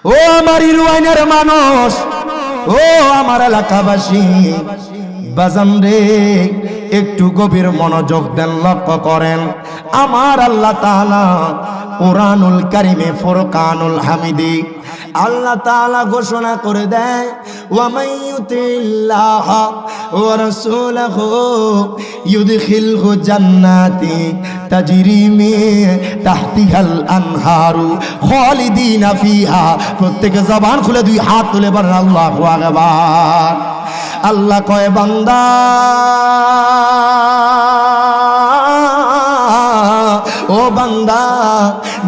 ও আমার ইরওয়াইনের মানুষ, ও আমার এলাকাবাসী, বাজান রে একটু গভীর মনোযোগ দেন, লক্ষ্য করেন। আমার আল্লাহ তাআলা কুরআনুল কারীমে ফুরকানুল হামিদি আল্লাহ তাআলা ঘোষণা করে দেয়, ওয়া মাইয়ুতিল্লাহ ওয়া রাসূলাহু ইউদখিলহু জান্নাতি তাজরি মিন তাহতিহাল আনহারু খালিদিনা ফিহা। প্রত্যেকে জবান খুলে দুই হাত তুলে বলেন আল্লাহু আকবার। আল্লাহ কয়, বান্দা ও বান্দা,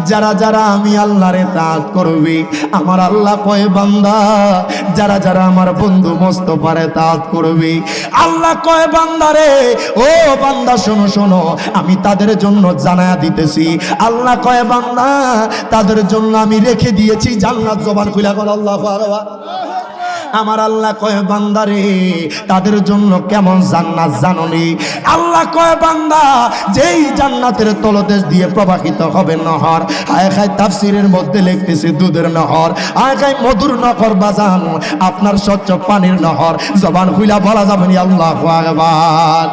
যারা যারা আমি আল্লাহর ইতাআত করবে, আমার আল্লাহ কয় বান্দা যারা যারা আমার বন্ধু মোস্তফার ইতাআত করবে, আল্লাহ কয় বান্দারে ও বান্দা শোনো শোনো, আমি তাদের জন্য জানায়া দিতেছি। আল্লাহ কয় বান্দা তাদের জন্য আমি রেখে দিয়েছি জান্নাত। জবান খুলে বল আল্লাহু আকবার। আমার আল্লাহ কয় বান্দারে তাদের জন্য কেমন জান্নাত জানোনি? আল্লাহ কয় বান্দা যেই জান্নাতের তলদেশ দিয়ে প্রবাহিত হবে নহর, হায় হায় তাফসীরের মধ্যে লিখতেছে দুধের নহর, হায় হায় মধুর নহর বাজান, আপনার স্বচ্ছ পানির নহর। জবান খুইলা বলা যাবে না আল্লাহু আকবার।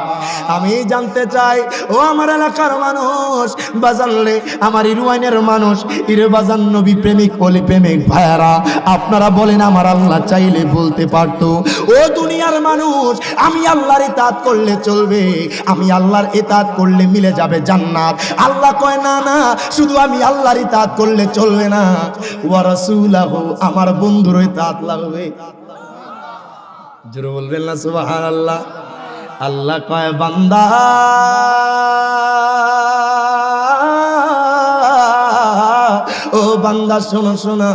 আমি জানতে চাই ও আমার এলাকার মানুষ, বাজানলে আমার ইরওয়াইনের মানুষ, ইরে বাজান নবী প্রেমিক অলি প্রেমিক ভাইয়ারা, আপনারা বলেন আমার আল্লাহ চাইলে বলতে পারতো, ও দুনিয়ার মানুষ আমি আল্লাহর ইতাআত করলে চলবে, আমি আল্লাহর ইতাআত করলে মিলে যাবে জান্নাত। আল্লাহ কয় না না, শুধু আমি আল্লাহর ইতাআত করলে চলবে না, ওয়া রাসূলাহু আমার বন্ধুর ইতাআত লাগবে। জোরে বলবেন না সুবহানাল্লাহ। আল্লাহ কয় বান্দা ও বান্দা শোনো শোনো,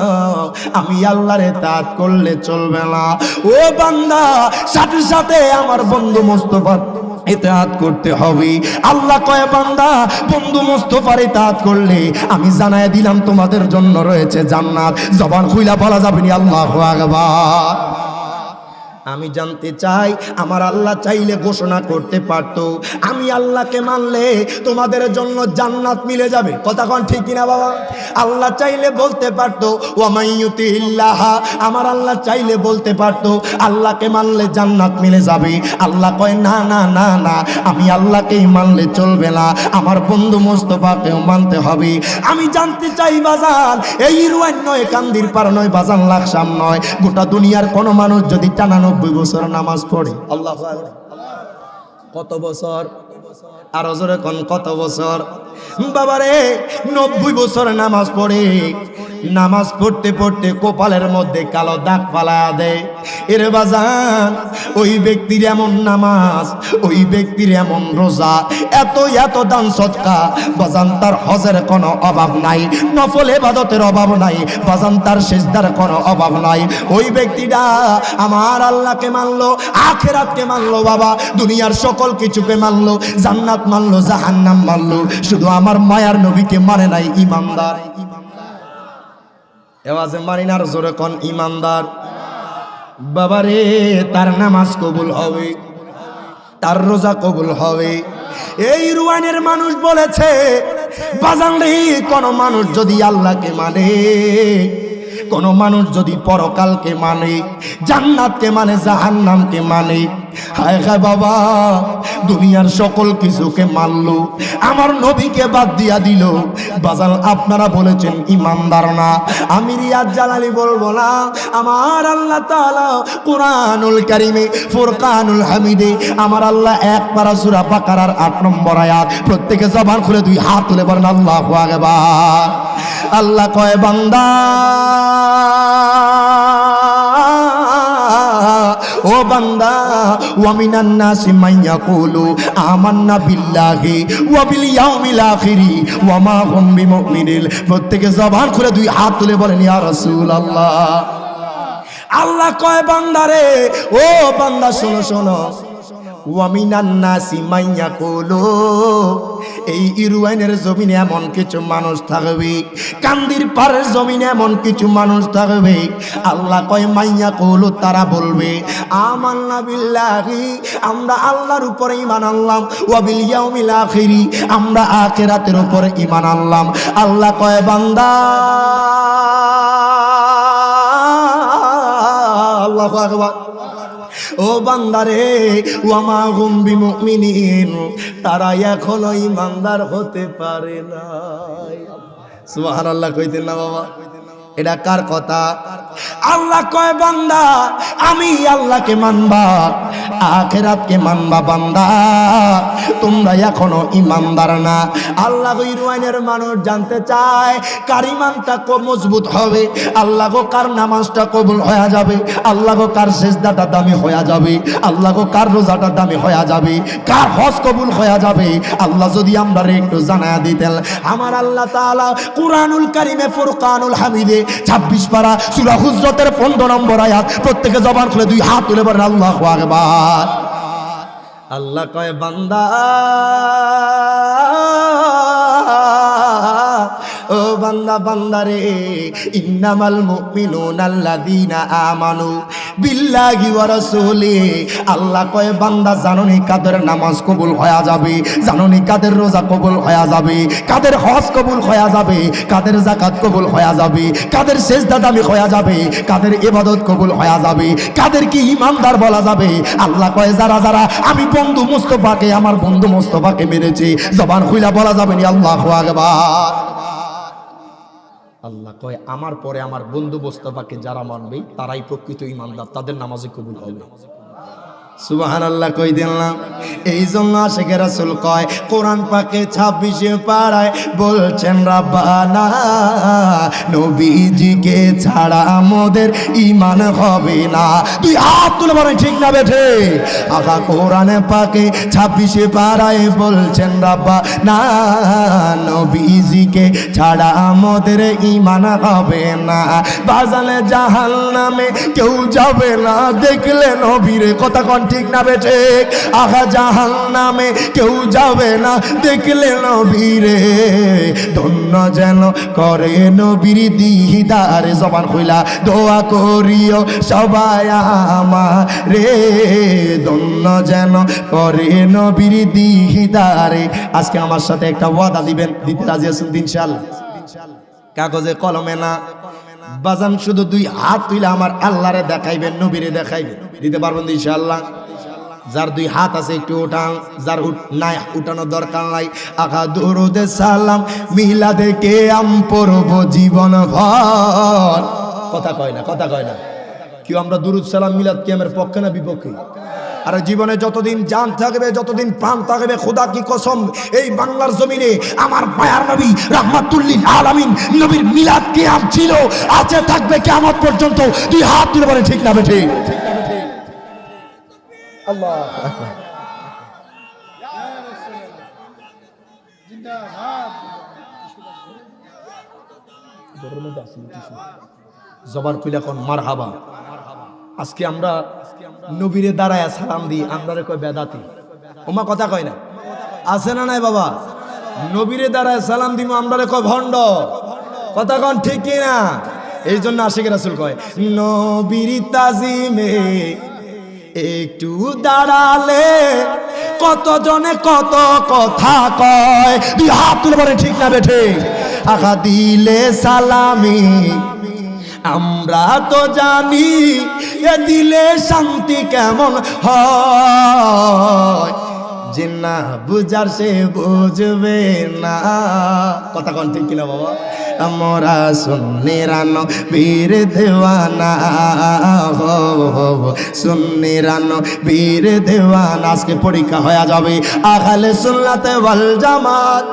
আমি আল্লাহর ইতাআত করলে চলবে না, ও বান্দা সাথে সাথে আমার বন্ধু মোস্তফার ইতাআত করতে হবে। আল্লাহ কয় বান্দা বন্ধু মোস্তফার ইতাআত করলে আমি জানায় দিলাম তোমাদের জন্য রয়েছে জান্নাত। জবান খুইলা বলা যাবে না আল্লাহু আকবার। আমি জানতে চাই আমার আল্লাহ চাইলে ঘোষণা করতে পারতো, আমি আল্লাহকে মানলে তোমাদের জন্য জান্নাত মিলে যাবে। কথা কোন ঠিক কিনা বাবা? আল্লাহ চাইলে বলতে পারতো ওয়া মাইয়ুতিল্লাহ, আমার আল্লাহ চাইলে বলতে পারতো আল্লাহকে মানলে জান্নাত মিলে যাবে। আল্লাহ কয় না না না না, আমি আল্লাহকেই মানলে চলবে না, আমার বন্ধু মোস্তফাকেও মানতে হবে। আমি জানতে চাই বাজান, এই ইরওয়াইন নয়, কান্দির পার নয়, বাজান লাকসাম নয়, গোটা দুনিয়ার কোন মানুষ যদি টানা 90 বছর নামাজ পড়ে, আল্লাহু আকবার, কত বছর? আরো জোরে কোন কত বছর? বাবারে 90 বছর নামাজ পড়ে, নামাজ পড়তে পড়তে কপালের মধ্যে কালো দাগ ফালায়া দেয়, এরে বাজান ওই ব্যক্তির এমন নামাজ, ওই ব্যক্তির এমন রোজা, এত এত দান সদকা, বাজান তার হজের কোনো অভাব নাই, নফল ইবাদতের অভাব নাই, বাজান তার সিজদার কোনো অভাব নাই। ওই ব্যক্তিটা আমার আল্লাহকে মানলো, আখিরাতকে মানলো, বাবা দুনিয়ার সকল কিছুকে মানলো, জান্নাত মানলো, জাহান্নাম মানলো, শুধু আমার মায়ার নবীকে মানে নাই। ইমানদার, এওয়াজে মারিনার জোরে কোন ইমানদার। বাবারে তার নামাজ কবুল হবে, তার রোজা কবুল হবে। এই ইরওয়াইনের মানুষ বলেছে বাজান রে, কোন মানুষ যদি আল্লাহকে মানে, কোন মানুষ যদি পরকালকে মানে, জান্নাতকে মানে, জাহান্নামকে মানে, হায় হায় বাবা দুনিয়ার সকল কিছুকে মানলো, আমার নবীকে বাদ দিয়া দিল, বাজান আপনারা বলেছেন ইমানদার না। আমি রিয়াজ জালালি বলবো না, আমার আল্লাহ তাআলা কুরআনুল কারীমে ফুরকানুল হামিদে আমার আল্লাহ এক পারা সূরা বাকারার 8 নম্বর আয়াত, প্রত্যেকে জবান খুলে দুই হাত তুলে বলেন আল্লাহু আকবার। আল্লাহ কয় বান্দা ও বান্দা, ওয়া মিনান নাসি মান ইয়াকুলু আমান্না বিল্লাহি ওয়া বিল ইয়াউমিল আখিরি ওয়া মা হুম বিমুমিনিন। প্রত্যেকে জবান খুলে দুই হাত তুলে বলেন ইয়া রাসূলুল্লাহ। আল্লাহ কয় বান্দারে ও বান্দা শোনো শোনো, ওয়া মিনান নাসি মান ইয়াকুলু, এই ইরওয়াইনের জমিনে এমন কিছু মানুষ থাকবে, কান্দির পারের জমিনে এমন কিছু মানুষ থাকবে, আল্লাহ কয় মাইয়া কৌলু, তারা বলবে আমান্না বিল্লাহি, আমরা আল্লাহর উপরে ঈমান আনলাম, ওয়া বিল ইয়াউমিল আখিরি, আমরা আখিরাতের উপরে ঈমান আনলাম। আল্লাহ কয় বান্দা আল্লাহু আকবার। ও বান্দারে, ওয়ামা হুম বিমুমিনিন, তারা এখনো ঈমানদার হতে পারে না। সুবহানাল্লাহ কইতেন না বাবা? এটা কার কথা? আল্লাহ কয় বান্দা আমি আল্লাহকে মানবা, আখিরাতকে মানবা। বান্দা তোমরা এখনো ঈমানদার না। আল্লাহ ইরওয়ানের মানুষ জানতে চায় কার ঈমানটা মজবুত হবে, আল্লাহ গো কার নামাজটা কবুল হয়ে যাবে, আল্লাহ গো কার সিজদাটা দামি হয়ে যাবে, আল্লাহ গো কার রোজাটা দামি হয়ে যাবে, কার হজ কবুল হয়ে যাবে। আল্লাহ যদি আমরা একটু জানায়া দিতেন। আমার আল্লাহ তাআলা কুরআনুল কারীমে ফুরকানুল হামিদে 26 পারা সূরা হুজরাতের 15 নম্বর আয়াত, প্রত্যেকে জবান খুলে 2 হাত তুলে বলেন আল্লাহু আকবার। আল্লাহ কয় বান্দা ও বান্দা বান্দারে, ইন্নামাল মুমিনুনা আল্লাযীনা আমানু বিল্লাহি ওয়া রাসূলিহি। আল্লাহ কয় বান্দা জানোনি কাদের নামাজ কবুল হয়ে যাবে, জানোনি কাদের রোজা কবুল হয়ে যাবে, কাদের হজ কবুল হয়ে যাবে, কাদের যাকাত কবুল হয়ে যাবে, কাদের সিজদা দামি হয়ে যাবে, কাদের ইবাদত কবুল হয়ে যাবে, কাদের কি ঈমানদার বলা যাবে। আল্লাহ কয় যারা যারা আমি বন্ধু মুস্তাফাকে, আমার বন্ধু মুস্তাফাকে মেনেছি, জবান খুইলা বলা যাবে নি আল্লাহু আকবার। আল্লাহ কয় আমার পরে আমার বন্ধু মুস্তাফাকে যারা মানবে তারাই প্রকৃত ঈমানদার, তাদের নামাজে কবুল হবে। সুবহানাল্লাহ কই দিলাম। এই জন্য আশিকে রাসূল কয় কোরআন পাকে 26 পারায় বলছেন রাব্বানা নবীজিকে ছাড়া আমাদের ঈমান হবে না। তুই হাত তুলে বলেন ঠিক না বেঠে? আকা কোরআনে পাকে 26 পারায় বলছেন রাব্বানা নবীজিকে ছাড়া আমাদের ঈমান হবে না। বাজালে জাহান্নামে কেউ যাবে না দেখলে নবীরে। কথা কোন ঠিক না বেঠে? আহা জাহান্নামে কেউ যাবে না দেখলে নবীরে। ধন্য যেন করে নবীর দিদারে। জবান খুইলা দোয়া করিও সবাই আমারে, ধন্য যেন করে নবীর দিদারে। আজকে আমার সাথে একটা ওয়াদা দিবেন, দিতে রাজি আছেন ইনশাআল্লাহ? কাগজে কলমে না বাজান, শুধু 2 হাত তুলে আমার আল্লাহরে দেখাইবেন, নবীরে দেখাইবেন। দিতে পারবেন ইনশাআল্লাহ? যার 2 হাত আছে একটু উঠান, যার নাই উঠানোর দরকার নাই। আখা দরুদে সালাম মিলাদে কে আম পড়ব জীবন ভর। কথা কয় না, কথা কয় না। কি আমরা দুরুদ সালাম মিলাদ কি আমার পক্ষে না বিপক্ষে? আর জীবনে যতদিন জান থাকবে, যতদিন প্রাণ থাকবে, খোদা কি কসম এই বাংলার জমিনে আমার মায়ার নবী রাহমাতুল্লিল আলামিন নবীর মিলাদ কিয়াম ছিল, আছে, থাকবে কিয়ামত পর্যন্ত। 2 হাত তুলে বলে ঠিক না বেঠে? আল্লাহু আকবার। জবান খুলে কোন মারহাবা। আজকে আমরা নবীরে দাঁড়ায় সালাম দিই, আমরা কয় বেদাতি। ওমা কথা কয় না, আছে না নাই বাবা? নবীরে দাঁড়ায় সালাম দিব, আমরা কয় ভণ্ড। কথা কন ঠিক কি না? এই জন্য আশিকে রাসূল কয় নবীর তাজিমে একটু দাঁড়ালে কত জনে কত কথা কয়। 2 হাত তুলে বলে ঠিক না বেঠে? আখা দিলে সালামি আমরা তো জানি, এ দিলে শান্তি কেমন হয়, যে না বুঝার সে বুঝবে না। কথা কোন ঠিক কিনা বাবা? আমরা সুন্নিরানো বীর দেওয়ানা, সুন্নিরানো বীর দেওয়ানা। আজকে পরীক্ষা হয়ে যাবে আহলে সুন্নাতে ওয়াল জামাত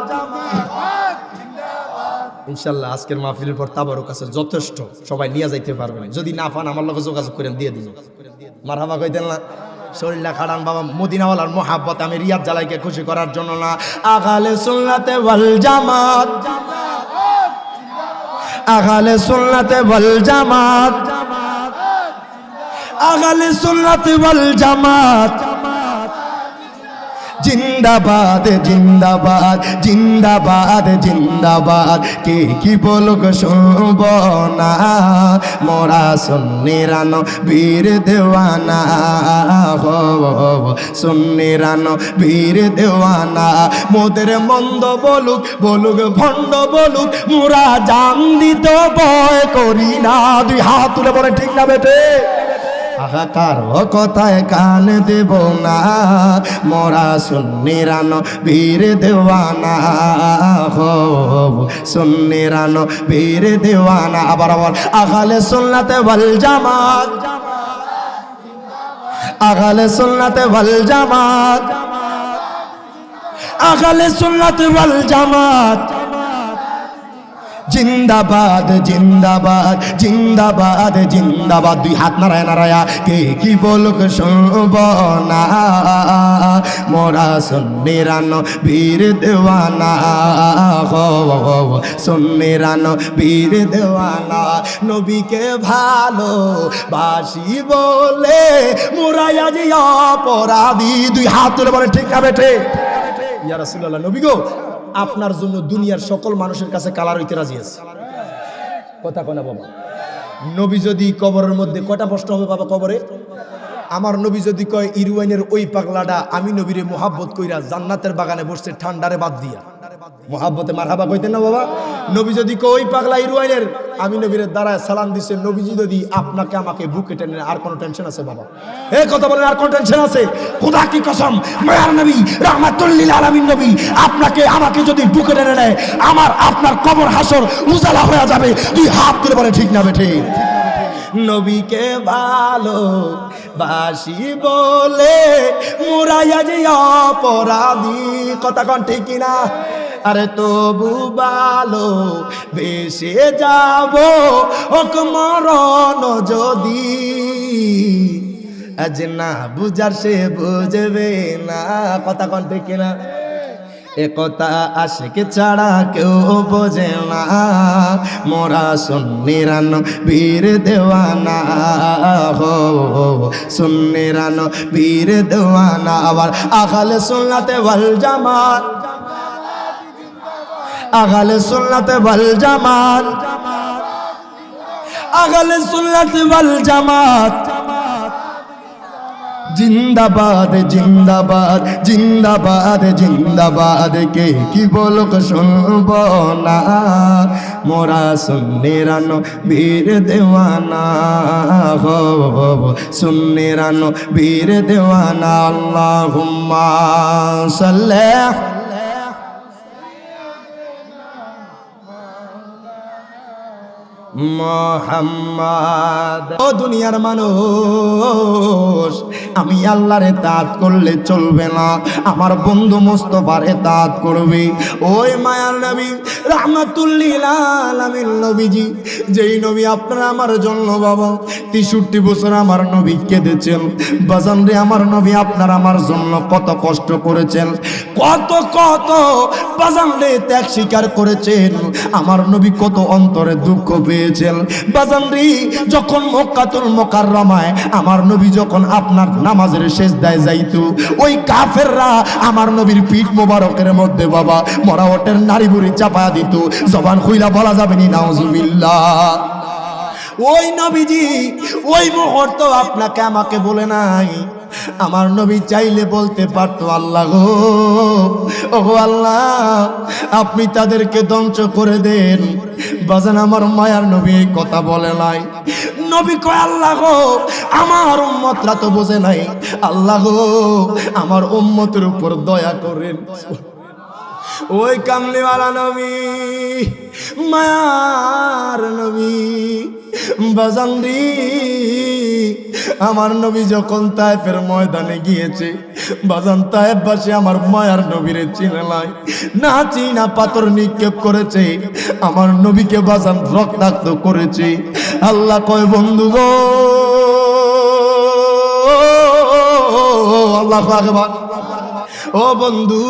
ইনশাআল্লাহ। আজকের মাহফিলের পর তাবারুক আছে যথেষ্ট, সবাই নিয়ে যাইতে পারবেন। যদি না পান আমার লগে যোগাযোগ করেন, দিয়ে দিন। মারহাবা কইতেন না? শরীরটা খাড়ান বাবা, মদিনাওয়ালার মোহাব্বত। আমি রিয়াদ জালাইকে খুশি করার জন্য না। আহলে সুন্নাতে ওয়াল জামাত, আহলে সুন্নাতে ওয়াল জামাত, আহলে সুন্নাতে ওয়াল জামাত জিন্দাবাদ, জিন্দাবাদ, জিন্দাবাদ, জিন্দাবাদ। কে কি বলুক শুনব না, মোরা সুন্নিরানো বীর দেওয়ানা, সুন্নিরানো বীর দেওয়ানা। মোদের মন্দ বলুক, বলুক ভণ্ড বলুক, মোরা জান দিতে ভয় করি না। 2 হাত তুলে বলে ঠিক না বেটে? আহা কারো কথায় কান দেব না, মোরা সুন্নিরানো বীর দেওয়ানা হো, সুন্নিরানো বীর দেওয়ানা। আবার আবার আহলে সুন্নাতে ওয়াল জামাত, আহলে সুন্নাতে ওয়াল জামাত, আহলে সুন্নাতে ওয়াল জামাত জিন্দাবাদ জিন্দাবাদ জিন্দাবাদ জিন্দাবাদ। দুই হাত নারায় নারায়া কে কি বলুক শুনব না, মোরা সুন্নিরানো বীর দেওয়ানা হো, সুন্নিরানো বীর দেওয়ানা। নবীকে ভালো বাসি বলে মোরা আজ অপরাধী। দুই হাত তুলে বলে ঠিক না বেঠে? ইয়া রাসূলুল্লাহ, নবী গো আপনার জন্য দুনিয়ার সকল মানুষের কাছে কালার হইতে রাজি আছে। কথা কনা বাবা, নবী যদি কবরের মধ্যে কটা প্রশ্ন হবে বাবা কবরে? আমার নবী যদি কয় ইরওয়াইনের ওই পাগলাটা আমি নবীরে মোহাব্বত কইরা জান্নাতের বাগানে বসছে ঠান্ডারে বাদ দিয়া, মোহাব্বতে মারহাবা কইতেন না বাবা? নবী যদি কয় ওই পাগলা ইরওয়াইনের, আমি নবীরে দাঁড়ায় সালাম দিছে, নবীজি যদি আপনাকে আমাকে বুকে টেনে, আর কোনো টেনশন আছে বাবা? এই কথা বলেন, আর কোনো টেনশন আছে? খোদা কি কসম, মায়ার নবী রাহমাতুল লিল আলামিন নবী আপনাকে আমাকে যদি বুকে টেনে নেয়, আমার আপনার কবর হাসর উজালা হয়ে যাবে। তুই হাত তুলে বলে ঠিক না বেঠে? নবীকে ভালো বাসি বলে মোরাইয়া যে অপরাধী। কথা কন ঠিক কিনা? আরে তবু ভালো বেশে যাব ওক মরণ যদি, আজ না বুঝার সে বুঝবে না। কথা কন ঠিক কিনা? এ কথা আশিক ছাড়া কেউ বোঝে না, মোরা সুন্নিরানো বীর দেওয়ানা হো, সুন্নিরানো বীর দেওয়ানা। আবার আহলে সুন্নাতে ওয়াল জামাত, আহলে সুন্নাতে ওয়াল জামাত, আহলে সুন্নাতে ওয়াল জামাত জিন্দাবাদ জিন্দাবাদ জিন্দাবাদ জিন্দাবাদ। কে কি বলুক শুনব না, মোরা সুন্নিরানো বীর দেওয়ানা হো, সুন্নিরানো বীর দেওয়ানা। আল্লাহুম্মা সাল্লি মুহাম্মদ। ও দুনিয়ার মানুষ, আমি আল্লাহর ইতাআত করলে চলবে না, আমার বন্ধু মুস্তাফার ইতাআত করবে। ওই মায়ার নবী রাহমাতুল লিল আলামিন নবীজি, যেই নবী আপনারা আমার জন্য বাবা 63 বছর আমার নবী কেঁদেছেন। বাজান রে, আমার নবী আপনার আমার জন্য কত কষ্ট করেছেন, কত কত বাজান রে ত্যাগ স্বীকার করেছেন। আমার নবী কত অন্তরে দুঃখ পেয়েছেন বাজান রে। যখন মক্কাতুল মুকাররমায় আমার নবী যখন আপনার নামাজের সিজদায় যাইতো, ওই কাফেররা আমার নবীর পিঠ মোবারকের মধ্যে বাবা মরা ওটের নাড়ি বুড়ি চাপায়া দিত, জবান খুইলা বলা যাবে নি নাউজুবিল্লাহ। ওই নবীজি ওই মুহূর্ত আপনাকে আমাকে বলে নাই, আমার নবী চাইলে বলতে পারতো আল্লাহ গো, ও আল্লাহ আপনি তাদেরকে ধ্বংস করে দেন। বাজান আমার মায়ার নবী এই কথা বলে নাই। নবী কয় আল্লাহ গো আমার উম্মতরা তো বোঝে নাই, আল্লাহ গো আমার উম্মতের উপর দয়া করেন। ওই কামলিওয়ালা নবী মায়ার নবী বাজান রে, আমার নবী যখন তায়েফের ময়দানে গিয়েছে বাজান, তায়েফবাসী আমার মায়ার নবীরে চিনে নাই, না চিনা পাথর নিক্ষেপ করেছে, আমার নবীকে বাজান রক্তাক্ত করেছে। আল্লাহ কয় বন্ধু গো, আল্লাহু আকবার, ও বন্ধু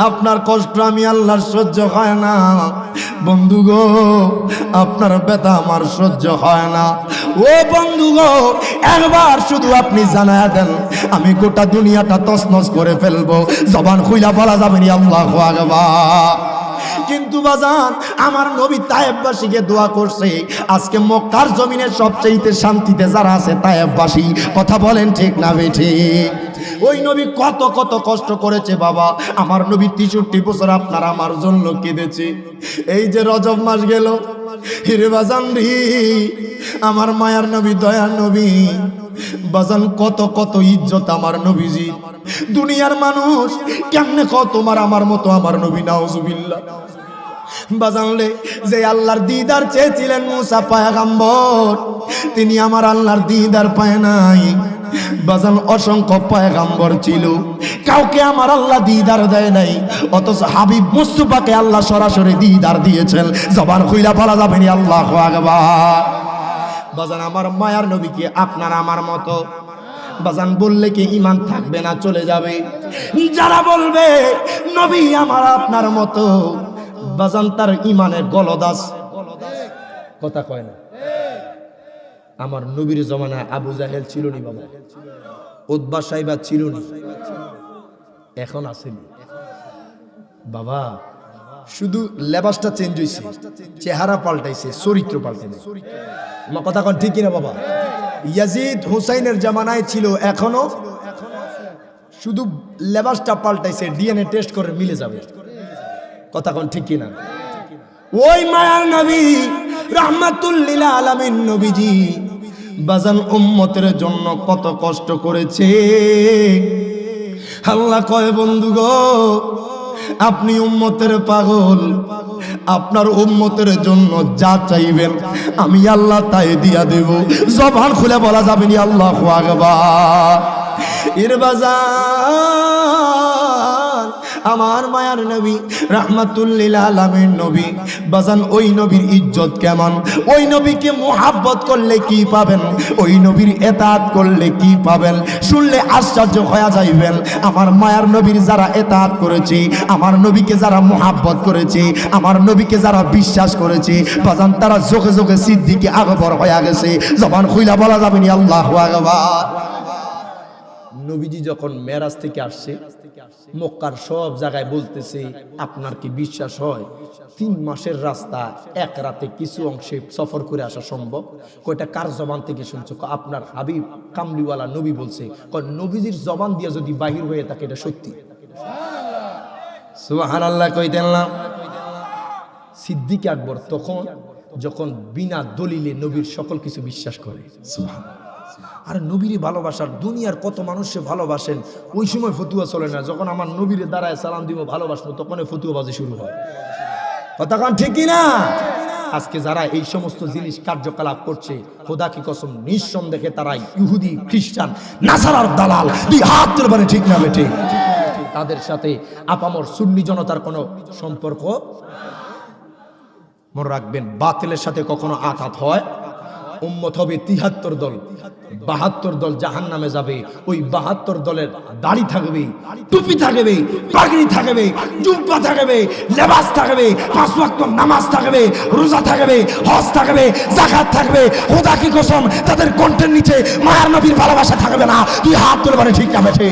আপনার কষ্ট আমি আল্লাহর সহ্য হয় না, বন্ধু গো আপনার ব্যথা আমার সহ্য হয় না। ও বন্ধু গো একবার শুধু আপনি জানায়া দেন, আমি গোটা দুনিয়াটা তছনছ করে ফেলবো, জবান খুইলা বলা যাবে না আল্লাহু আকবার। কিন্তু বাজান আমার নবী তায়েফবাসীকে দোয়া করছে, আজকে মক্কার জমিনে সবচেয়ে শান্তিতে যারা আছে তায়েফবাসী। কথা বলেন ঠিক না বেঠিক? ওই নবী কত কত কষ্ট করেছে বাবা। আমার নবী 63 বছর আপনার আমার জন্য কেঁদেছে। এই যে রজব মাস গেল, হিরে বাজান রে, আমার মায়ার নবী, দয়ার নবী বাজান, কত কত ইজ্জত আমার নবীজি। দুনিয়ার মানুষ কেমনে কত তোমার আমার মতো আমার নবী, নাউজুবিল্লাহ। বাজানলে যে আল্লাহর দিদার চেয়েছিলেন মুসা পয়গম্বর, তিনি আমার আল্লাহর দিদার পায় নাই। বাজান অসংখ্য পয়গম্বর ছিল, কাউকে আমার আল্লাহ দিদার দেয় নাই, অথচ হাবিব মুস্তাফাকে আল্লাহ সরাসরি দিদার দিয়েছেন। জবান খুইলা বলা যাবে না আল্লাহু আকবার। বাজান আমার মায়ার নবী কি আপনার আমার মতো? বাজান বললে কি ঈমান থাকবে না, চলে যাবে? যারা বলবে নবী আমার আপনার মতো, বাজান তার ঈমানের গলদাস, কথা কয় না। আমার নবীর জমানায় আবু জাহেল ছিল নি বাবা, উতবা সাইবা ছিল নি, এখন আসেনি বাবা। শুধু লেবাসটা চেঞ্জ হয়েছে, চেহারা পাল্টাইছে, চরিত্র পাল্টাইছে। আমার কথা কোন ঠিক কিনা বাবা? ইয়াজিদ হুসাইনের জামানায় ছিল, এখনো শুধু লেবাসটা পাল্টাইছে, ডিএনএ টেস্ট করে মিলে যাবে। কথা কোন ঠিক কিনা? ওই মায়ার নবী রাহমাতুল লিল আলামিন নবীজি বাজান উম্মতের জন্য কত কষ্ট করেছে। আল্লাহ কয় বন্ধু গো, আপনি উম্মতের পাগল, আপনার উম্মতের জন্য যা চাইবেন আমি আল্লাহ তাই দিয়া দেব। জবান খুলে বলা যাবে না আল্লাহু আকবার। এর বাজান আমার মায়ার নবী রাহমাতুল লিল আলামিন নবী বাজান, ওই নবীর ইজ্জত কেমন, ওই নবীকে মুহাব্বত করলে কি পাবেন, ওই নবীর এতাআত করলে কি পাবেন, শুনলে আশ্চর্য হয়ে যাইবেন। আমার মায়ার নবীর যারা এতাআত করেছে, আমার নবীকে যারা মুহাব্বত করেছে, আমার নবীকে যারা বিশ্বাস করেছে বাজান, তারা যোগে যোগে সিদ্দিকে আকবর হয়ে গেছে। জবান খুইলা বলা যাবে না আল্লাহু আকবার। নবীজি যখন মেরাজ থেকে আসছে, মক্কার সব জায়গায় বলতেছে, আপনার কি বিশ্বাস হয় 3 মাসের রাস্তা এক রাতে কিছু অংশে সফর করে আসা সম্ভব? কয়টা কার জবান থেকে শুনছো? আপনার হাবিব কামলিওয়ালা নবী বলছে। নবীজির জবান দিয়ে যদি বাহির হয়ে থাকে এটা সত্যি। সুবহানাল্লাহ কইতেন না সিদ্দিক আকবর তখন, যখন বিনা দলিলে নবীর সকল কিছু বিশ্বাস করে। সুবহানাল্লাহ। আর নবীরে ভালোবাসার দুনিয়ার কত মানুষে ভালোবাসেন, ওই সময় ফতুয়া চলে না। যখন আমার নবীরে দাঁড়ায় সালাম দিব ভালোবাসবো, তখন ফতুয়াবাজি শুরু হয়। কথা কান ঠিক কিনা? আজকে যারা এই সমস্ত জিনিস কার্যকলাপ করছে, খোদা কি কসম নিঃসন্দেহে তারা ইহুদি, খ্রিস্টান, নাসারার দালাল। দুই হাত তুলে বলে ঠিক না বেঠে? তাদের সাথে আপামর সুন্নি জনতার কোনো সম্পর্ক মনে রাখবেন। বাতিলের সাথে কখনো আঘাত হয়, উম্মত হবে 73 দল, 72 দল জাহান্নামে যাবে। ওই 72 দলের দাড়ি থাকবে, টুপি থাকবে, পাগড়ি থাকবে, জুব্বা থাকবে, লেবাস থাকবে, 5 ওয়াক্ত নামাজ থাকবে, রোজা থাকবে, হজ থাকবে, যাকাত থাকবে। খোদা কি কসম তাদের কণ্ঠের নিচে মায়ার নবীর ভালোবাসা থাকবে না। তুই হাত তুলে বলে ঠিক না বেঠে?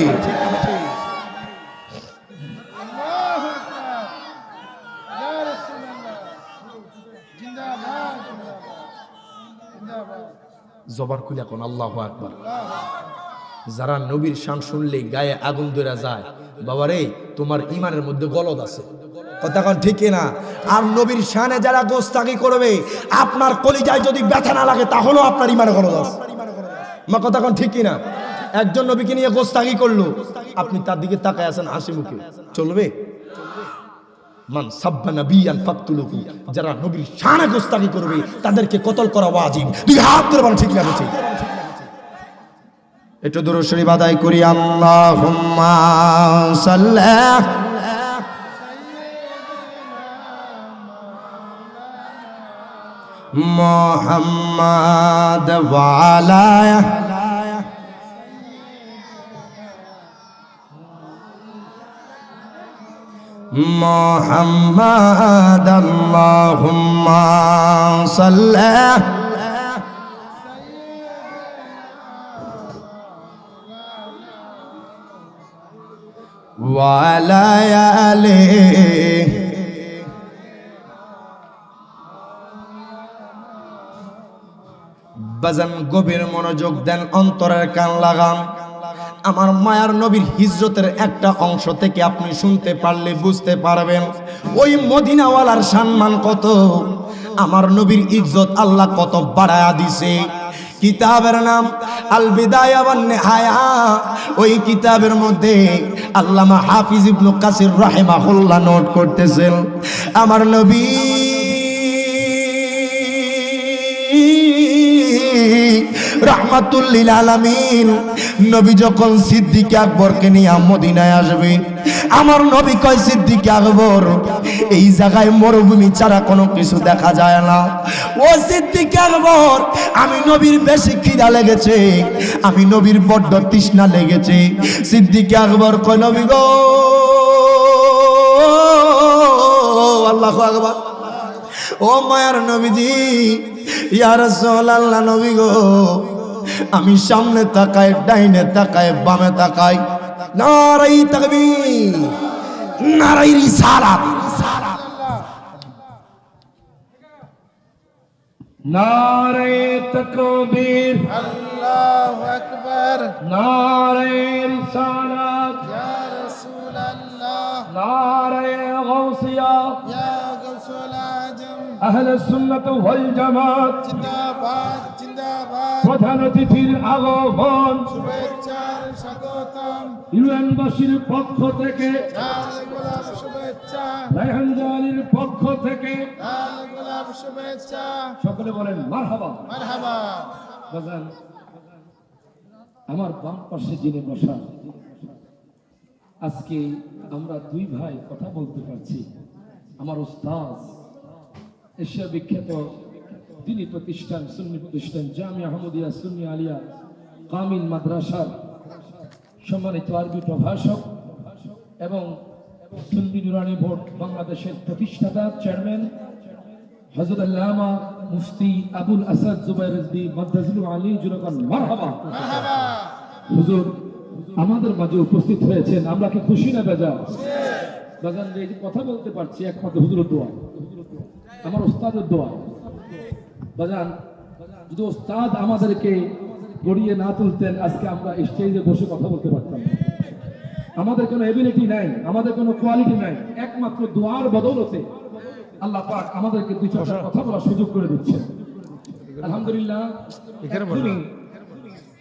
জবান খুলে এখন আল্লাহু আকবার। যারা নবীর শান শুনলে গায়ে আগুন ধরে যায়, বাবারে তোমার ইমানের মধ্যে গলদ আছে। কথা কোন ঠিক না? আর নবীর শানে যারা গোস্তাকি করবে, আপনার কলিজায় যদি ব্যথা না লাগে তাহলেও আপনার ইমানে গলদ আছে। মা কথা কোন ঠিক না? একজন নবীকে নিয়ে গোস্তাকি করলো, আপনি তার দিকে তাকায় আছেন হাসি মুখে, চলবে? মান সাব্বা নাবিয়ান ফাকতুলুহু, যারা নবীর শানে গোস্তাকি করবে তাদেরকে কতল করা ওয়াজিব। দুই হাত ধরে বলেন ঠিক না ঠিক? একটু দরুদ শরীফ আদায় করি। আল্লাহুম্মা সাল্লি মুহাম্মাদ ওয়া আলা মুহাম্মাদ। আল্লাহুম্মা সাল্লি ওয়া আলা আলিহি। বাজান গভীর মনোযোগ দেন, অন্তরের কান লাগান। আমার মায়ার নবীর হিজরতের একটা অংশ থেকে আপনি শুনতে পারলে বুঝতে পারবেন ওই মদিনাওয়ালার সম্মান কত, আমার নবীর ইজ্জত আল্লাহ কত বাড়ায়া দিছে। কিতাবের নাম আল বিদায়া ওয়ান নিহায়া। ওই কিতাবের মধ্যে আল্লামা হাফিজ ইবনে কাসির রাহিমাহুল্লাহ নোট করতেছেন, আমার নবী রাহমাতুল লিল আলামিন নবী যখন সিদ্দিক আকবরকে নিয়ে মদিনায় আসবে, আমার নবী কয় সিদ্দিক আকবর এই জায়গায় মরুভূমি ছাড়া কোনো কিছু দেখা যায় না। ও সিদ্দিক আকবর, আমি নবীর বেশি খিদা লেগেছে, আমি নবীর বড্ড তৃষ্ণা লেগেছে। সিদ্দিক আকবর কয় নবী গো, আল্লাহু আকবার, ও মায়ার নবীজি, ইয়া রাসূলুল্লাহ, নবী গো, আমি সামনে তাকাই, ডাইনে তাকাই, বামে তাকাই, নারায়ে তাকবীর, নারায়ে রিসালাত, নারায়ে তাকবীর, আল্লাহু আকবার, নারায়ে রিসালাত, ইয়া রাসূলুল্লাহ, নারায়ে গাউসিয়া, ইয়া গাউসুল আজম, আহলে সুন্নাত ওয়াল জামাত, জিন্দাবাদ জিন্দাবাদ, প্রধান অতিথির আগমন, শুভেচ্ছার স্বাগতম, ইউএনবাসীর পক্ষ থেকে, লাল গোলাপ শুভেচ্ছা, রায়হান জালির পক্ষ থেকে, লাল গোলাপ শুভেচ্ছা, সকলে বলেন মারহাবা। মারহাবা। বাজান, আমার বাম পাশে যিনি বসা, আজকে আমরা দুই ভাই কথা বলতে পারছি। আমার উস্তাদ, এশিয়া বিখ্যাত দিনী প্রতিষ্ঠান, সুন্নি প্রতিষ্ঠান জামিয়া আহমদিয়া সুন্নি আলিয়া কামিল মাদ্রাসার সম্মানিত আরবি প্রভাষক এবং সুন্নি নুরানি বোর্ড বাংলাদেশের প্রতিষ্ঠাতা চেয়ারম্যান হযরত আল্লামা মুফতি আবুল আসাদ জুবাইর রিজভী মাদ্রাজুল আলী জুরকান মারহাবা। মারহাবা। হুজুর আমাদের মাঝে উপস্থিত হয়েছেন, আমরা কি খুশি না বেজার? বাজান, এই যে কথা বলতে পারছি একমাত্র হুজুরের দোয়া, আমার ওস্তাদের দোয়া। বাজান, যদি ওস্তাদ আমাদেরকে গড়িয়ে না তুলতেন, আজকে আমরা স্টেজে বসে কথা বলতে পারতাম না। আমাদের কোনো এবিলিটি নাই, আমাদের কোনো কোয়ালিটি নাই, একমাত্র দোয়ার বদৌলতে আল্লাহ পাক আমাদেরকে দুই চারটা কথা বলার সুযোগ করে দিচ্ছেন। আলহামদুলিল্লাহ। এখনই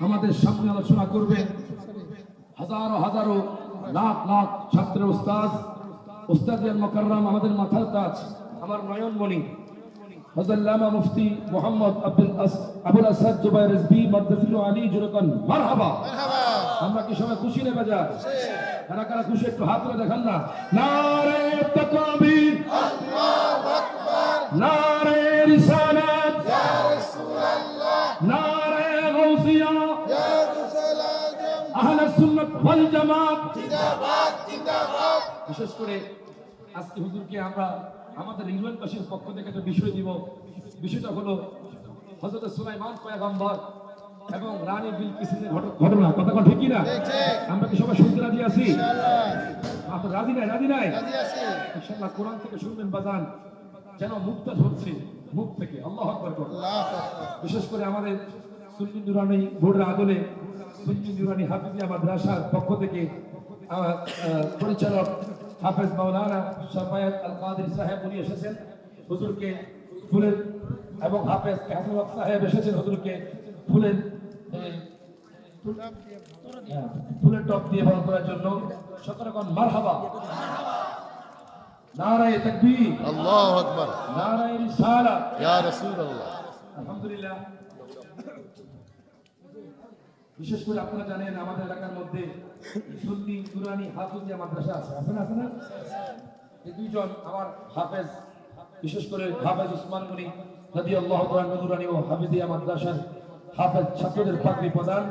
আমাদের সামনে আলোচনা করবেন হাজারো হাজারো লাখ লাখ ছাত্রের উস্তাদ, উস্তাদের মুকাররম, আমাদের মাথার তাজ, আমার নয়নমণি হযরত আল্লামা মুফতি মুহাম্মদ আবুল আসাদ জুবাইর রিজভী মাদ্রাজুল আলী জুরকান মারহাবা। মারহাবা। আমরা কি সবাই খুশি না বাজার? কারা কারা খুশি একটু হাত তুলে দেখান না। নারায়ে তাকবীর, আল্লাহু আকবার, নারায়ে রিসালাত, ইয়া রাসূলুল্লাহ, নারায়ে গাউসিয়া, ইয়া গাউসুল আজম, আহলে সুন্নাত ওয়াল জামাত। জিন্দাবাদ জিন্দাবাদ। বিশেষ করে আজকে হুজুরকে আমরা আমাদের ইউএনবাসীর পক্ষ থেকে একটা বিষয় দিব। বিষয়টা হলো হযরত সুলাইমান পয়গম্বর এবং রানী বিলকিসের ঘটনা। কথা কথা ঠিক কি না? ঠিক ঠিক। আমরা কি সবাই শুনতে রাজি আছি? ইনশাআল্লাহ আপনারা রাজি নাই? রাজি নাই? রাজি আছি। ইনশাআল্লাহ কোরআন থেকে শুনবেন বাজান, যেন মুক্তা ঝরছে মুখ থেকে। আল্লাহু আকবার। আল্লাহু আকবার। বিশেষ করে আমাদের সুন্নি নুরানি বোর্ডের আদলে সুন্নি নুরানি হাফিজিয়া মাদ্রাসার পক্ষ থেকে পরিচালক হাফেজ মাওলানা শাফায়াত আল কাদের সাহেব উনি এসেছেন হুজুরকে ফুলের, এবং হাফেজ কাহমুদ সাহেব এসেছেন হুজুরকে ফুলের ফুলের টপ দিয়ে বরণ করার জন্য। সকলে কোন মারহাবা। নারায়ে তাকবীর, আল্লাহু আকবার, নারায়ে রিসালাত, ইয়া রাসূলুল্লাহ। আলহামদুলিল্লাহ। বিশেষ করে আপনারা জানেন আমাদের এলাকার মধ্যে সুন্নি নুরানি হাফিজিয়া মাদ্রাসা আছে, আছে না? আছে না? এই দুইজন আমার হাফেজ, বিশেষ করে হাফেজ উসমান গনি রাদিয়াল্লাহু তাআলা নুরানি ও হাফিজিয়া মাদ্রাসার হাফেজ ছাত্রদের পাগড়ি প্রদান।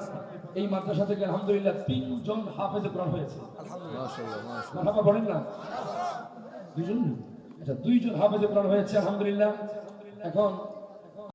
এই মাদ্রাসা থেকে আলহামদুলিল্লাহ 3 জন হাফেজে কোরআন হয়েছে। মাশাআল্লাহ মাশাআল্লাহ। মারহাবা বলেন না? দুইজন? আচ্ছা, 2 জন হাফেজে কোরআন হয়েছে আলহামদুলিল্লাহ। এখন